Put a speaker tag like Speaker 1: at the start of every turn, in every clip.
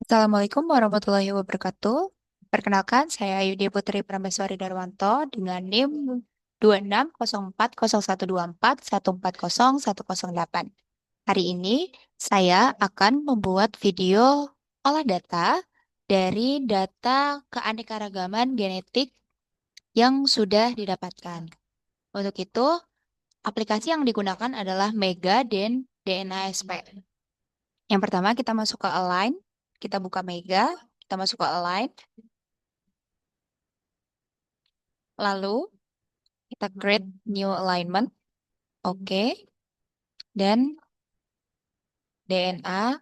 Speaker 1: Assalamualaikum warahmatullahi wabarakatuh. Perkenalkan, saya Yudi Putri Prameswari Darwanto dengan NIM 26040124140108. Hari ini saya akan membuat video olah data dari data keanekaragaman genetik yang sudah didapatkan. Untuk itu, aplikasi yang digunakan adalah Mega dan DNASP. Yang pertama kita masuk ke Align, kita buka Mega, kita masuk ke Align, lalu kita create new alignment, oke, dan DNA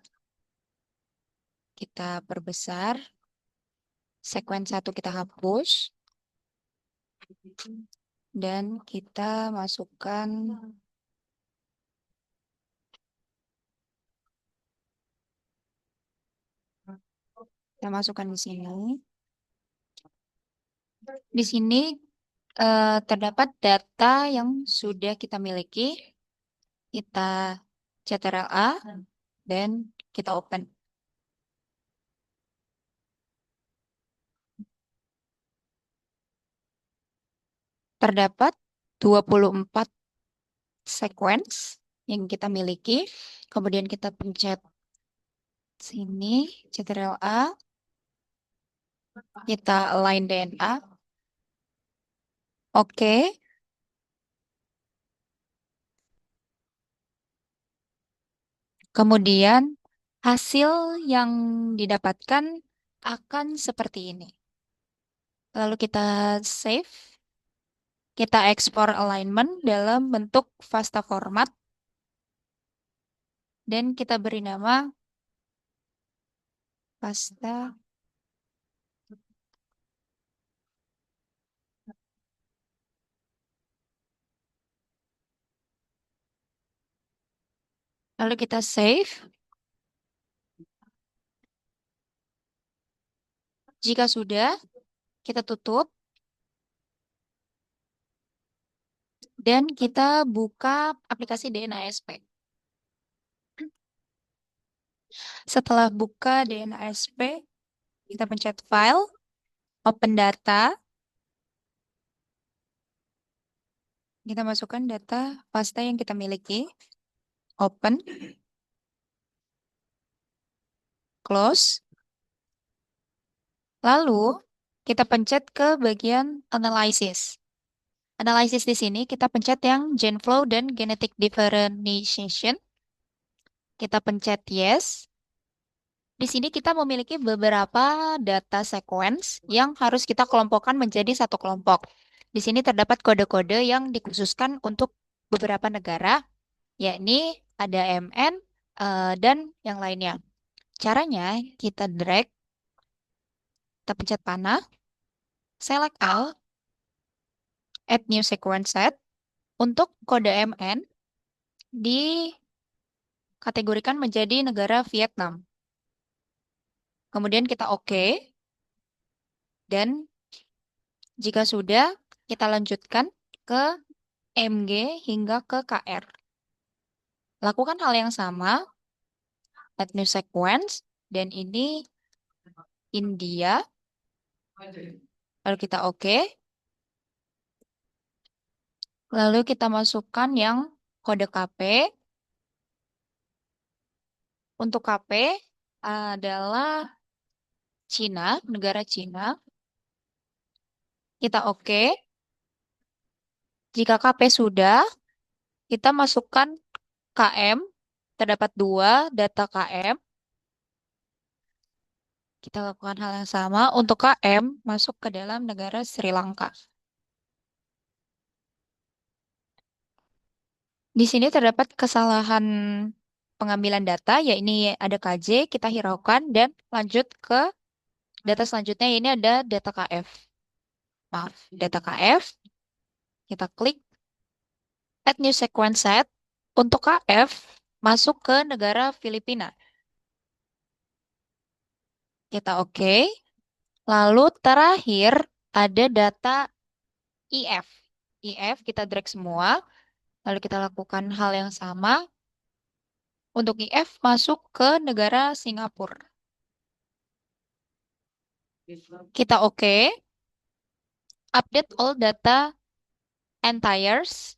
Speaker 1: kita perbesar, sequence 1 kita hapus, dan kita masukkan di sini. Di sini terdapat data yang sudah kita miliki. Kita Ctrl A dan kita open. Terdapat 24 sequence yang kita miliki. Kemudian kita pencet sini, Ctrl A, kita align DNA. Oke. Kemudian hasil yang didapatkan akan seperti ini. Lalu kita save, kita ekspor alignment dalam bentuk FASTA format, dan kita beri nama FASTA. Lalu kita save. Jika sudah, kita tutup dan kita buka aplikasi DNASP. Setelah buka DNASP, kita pencet File, Open Data. Kita masukkan data FASTA yang kita miliki. Open, Close. Lalu, kita pencet ke bagian Analysis. Analysis di sini kita pencet yang GenFlow dan Genetic Differentiation. Kita pencet Yes. Di sini kita memiliki beberapa data sequence yang harus kita kelompokkan menjadi satu kelompok. Di sini terdapat kode-kode yang dikhususkan untuk beberapa negara, yakni ada MN dan yang lainnya. Caranya kita drag, kita pencet panah, select all, add new sequence set. Untuk kode MN dikategorikan menjadi negara Vietnam. Kemudian kita oke. Dan jika sudah, kita lanjutkan ke MG hingga ke KR. Lakukan hal yang sama, add new sequence, dan ini India. Lalu kita oke. Lalu kita masukkan yang kode KP. Untuk KP adalah Cina, negara Cina. Kita oke. Jika KP sudah, kita masukkan KM. Terdapat 2 data KM. Kita lakukan hal yang sama untuk KM masuk ke dalam negara Sri Lanka. Di sini terdapat kesalahan pengambilan data, yaitu ada KJ, kita hiraukan dan lanjut ke data selanjutnya, ini ada data KF. Maaf, data KF. Kita klik Add New Sequence Set. Untuk KF, masuk ke negara Filipina. Kita oke. Lalu terakhir ada data IF. IF kita drag semua. Lalu kita lakukan hal yang sama Untuk IF masuk ke negara Singapura. Kita oke. Update all data entires.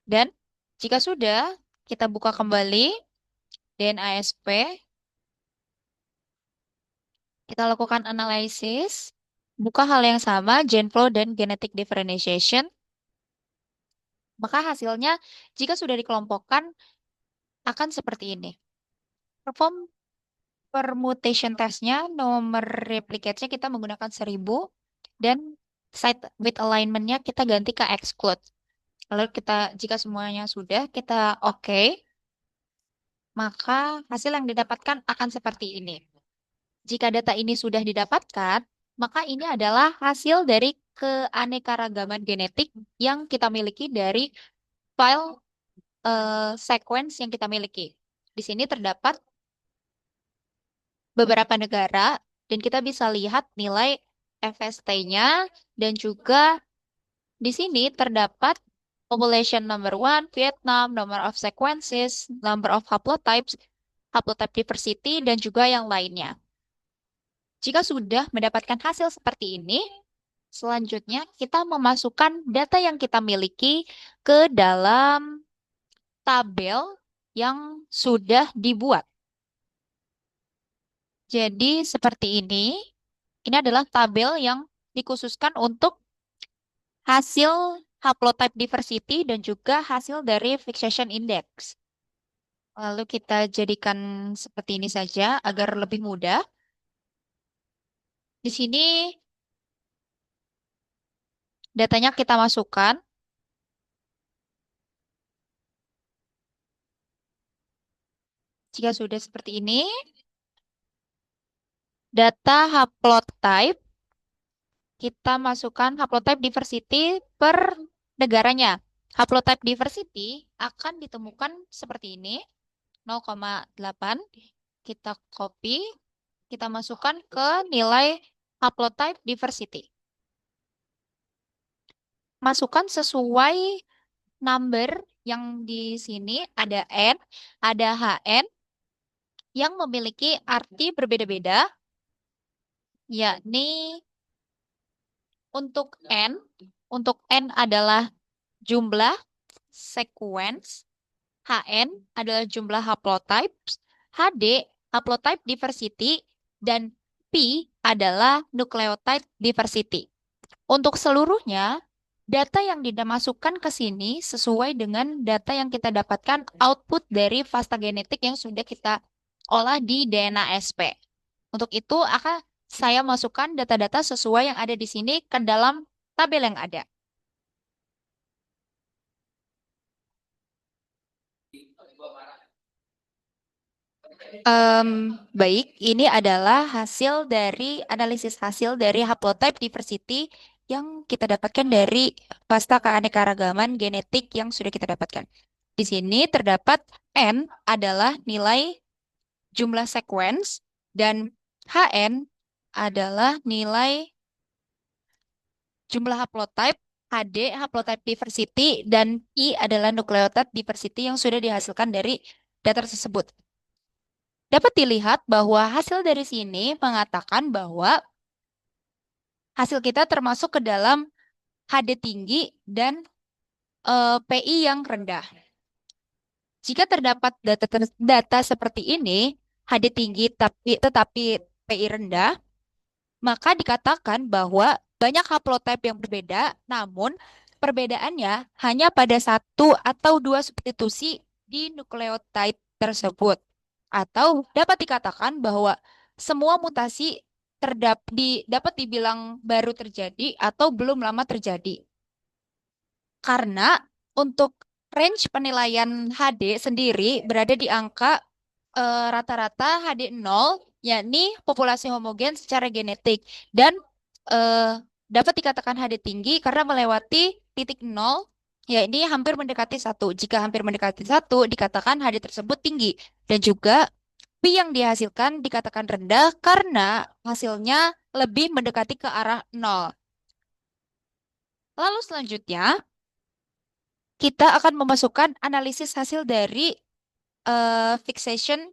Speaker 1: Dan jika sudah, kita buka kembali DNASP. Kita lakukan analisis. Buka hal yang sama, GenFlow dan Genetic Differentiation. Maka hasilnya, jika sudah dikelompokkan, akan seperti ini. Perform permutation testnya, nomor replicate-nya kita menggunakan 1000, dan site with alignment-nya kita ganti ke exclude. Lalu kita, jika semuanya sudah, kita oke, maka hasil yang didapatkan akan seperti ini. Jika data ini sudah didapatkan, maka ini adalah hasil dari keanekaragaman genetik yang kita miliki dari file sequence yang kita miliki. Di sini terdapat beberapa negara dan kita bisa lihat nilai FST-nya dan juga di sini terdapat population number one, Vietnam, number of sequences, number of haplotypes, haplotype diversity, dan juga yang lainnya. Jika sudah mendapatkan hasil seperti ini, selanjutnya kita memasukkan data yang kita miliki ke dalam tabel yang sudah dibuat. Jadi seperti ini. Ini adalah tabel yang dikhususkan untuk hasil haplotype diversity dan juga hasil dari fixation index. Lalu kita jadikan seperti ini saja agar lebih mudah. Di sini datanya kita masukkan. Jika sudah seperti ini, data haplotype kita masukkan haplotype diversity per negaranya. Haplotype diversity akan ditemukan seperti ini, 0,8. Kita copy, kita masukkan ke nilai haplotype diversity. Masukkan sesuai number yang di sini ada N, ada HN yang memiliki arti berbeda-beda, yakni untuk N, untuk N adalah jumlah sequence, HN adalah jumlah haplotypes, HD haplotype diversity, dan P adalah nucleotide diversity. Untuk seluruhnya, data yang dimasukkan ke sini sesuai dengan data yang kita dapatkan output dari pasta genetik yang sudah kita olah di DNA SP. Untuk itu akan saya masukkan data-data sesuai yang ada di sini ke dalam tabel yang ada. Baik, ini adalah hasil dari analisis hasil dari haplotype diversity yang kita dapatkan dari pasta keanekaragaman genetik yang sudah kita dapatkan. Di sini terdapat N adalah nilai jumlah sequence dan HN adalah nilai jumlah haplotype, HD haplotype diversity, dan I adalah nucleotide diversity yang sudah dihasilkan dari data tersebut. Dapat dilihat bahwa hasil dari sini mengatakan bahwa hasil kita termasuk ke dalam HD tinggi dan PI yang rendah. Jika terdapat data seperti ini, HD tinggi tetapi PI rendah, maka dikatakan bahwa banyak haplotype yang berbeda, namun perbedaannya hanya pada satu atau dua substitusi di nukleotide tersebut. Atau dapat dikatakan bahwa semua mutasi dapat dibilang baru terjadi atau belum lama terjadi. Karena untuk range penilaian HD sendiri berada di angka rata-rata HD 0, yakni populasi homogen secara genetik. Dan dapat dikatakan HD tinggi karena melewati titik 0, yakni hampir mendekati 1. Jika hampir mendekati 1, dikatakan HD tersebut tinggi. Dan juga Pi yang dihasilkan dikatakan rendah karena hasilnya lebih mendekati ke arah 0. Lalu selanjutnya, kita akan memasukkan analisis hasil dari fixation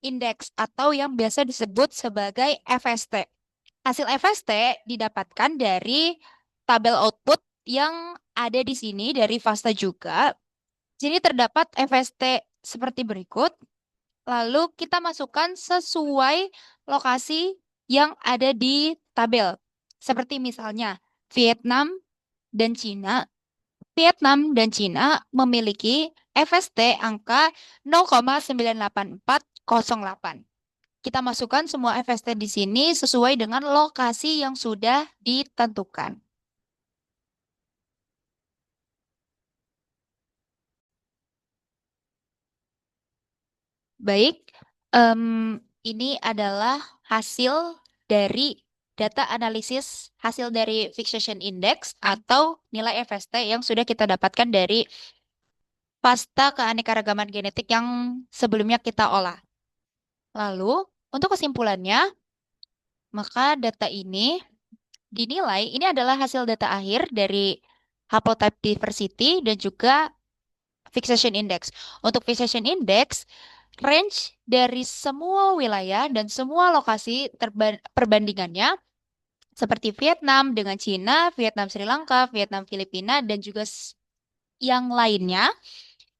Speaker 1: index atau yang biasa disebut sebagai FST. Hasil FST didapatkan dari tabel output yang ada di sini dari FASTA juga. Sini terdapat FST seperti berikut. Lalu kita masukkan sesuai lokasi yang ada di tabel. Seperti misalnya Vietnam dan Cina. Vietnam dan Cina memiliki FST angka 0,98408. Kita masukkan semua FST di sini sesuai dengan lokasi yang sudah ditentukan. Baik, em, ini adalah hasil dari data analisis hasil dari fixation index atau nilai FST yang sudah kita dapatkan dari pasta keanekaragaman genetik yang sebelumnya kita olah. Lalu, untuk kesimpulannya, maka data ini dinilai ini adalah hasil data akhir dari haplotype diversity dan juga fixation index. Untuk fixation index, range dari semua wilayah dan semua lokasi perbandingannya seperti Vietnam dengan Cina, Vietnam Sri Lanka, Vietnam Filipina, dan juga yang lainnya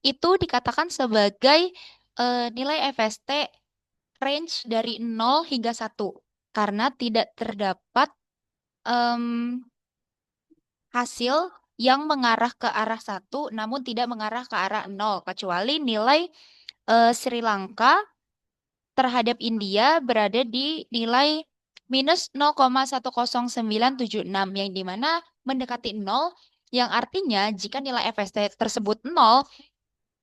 Speaker 1: itu dikatakan sebagai nilai FST range dari 0 hingga 1 karena tidak terdapat em, hasil yang mengarah ke arah 1 namun tidak mengarah ke arah 0 kecuali nilai Sri Lanka terhadap India berada di nilai minus 0,10976 yang dimana mendekati 0 yang artinya jika nilai FST tersebut 0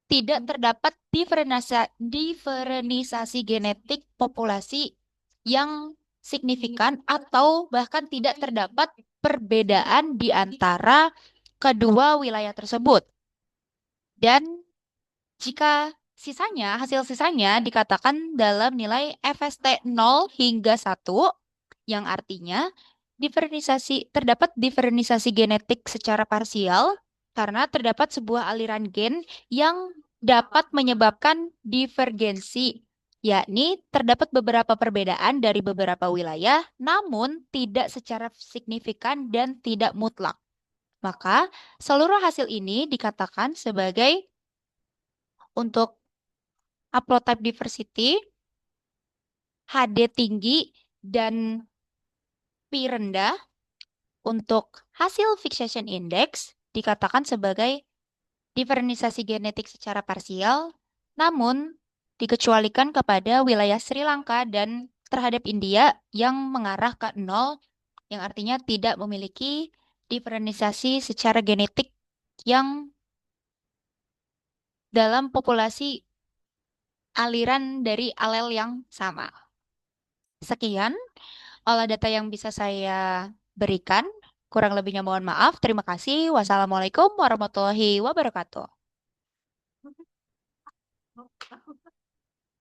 Speaker 1: tidak terdapat diferenisasi genetik populasi yang signifikan atau bahkan tidak terdapat perbedaan di antara kedua wilayah tersebut. Dan jika hasil sisanya dikatakan dalam nilai FST 0 hingga 1, yang artinya terdapat diferenisasi genetik secara parsial karena terdapat sebuah aliran gen yang dapat menyebabkan divergensi, yakni terdapat beberapa perbedaan dari beberapa wilayah, namun tidak secara signifikan dan tidak mutlak. Maka, seluruh hasil ini dikatakan sebagai untuk haplotype diversity, HD tinggi, dan Pi rendah untuk hasil fixation index dikatakan sebagai diferenisasi genetik secara parsial, namun dikecualikan kepada wilayah Sri Lanka dan terhadap India yang mengarah ke 0, yang artinya tidak memiliki diferenisasi secara genetik yang dalam populasi aliran dari alel yang sama. Sekian olah data yang bisa saya berikan. Kurang lebihnya mohon maaf. Terima kasih. Wassalamualaikum warahmatullahi wabarakatuh.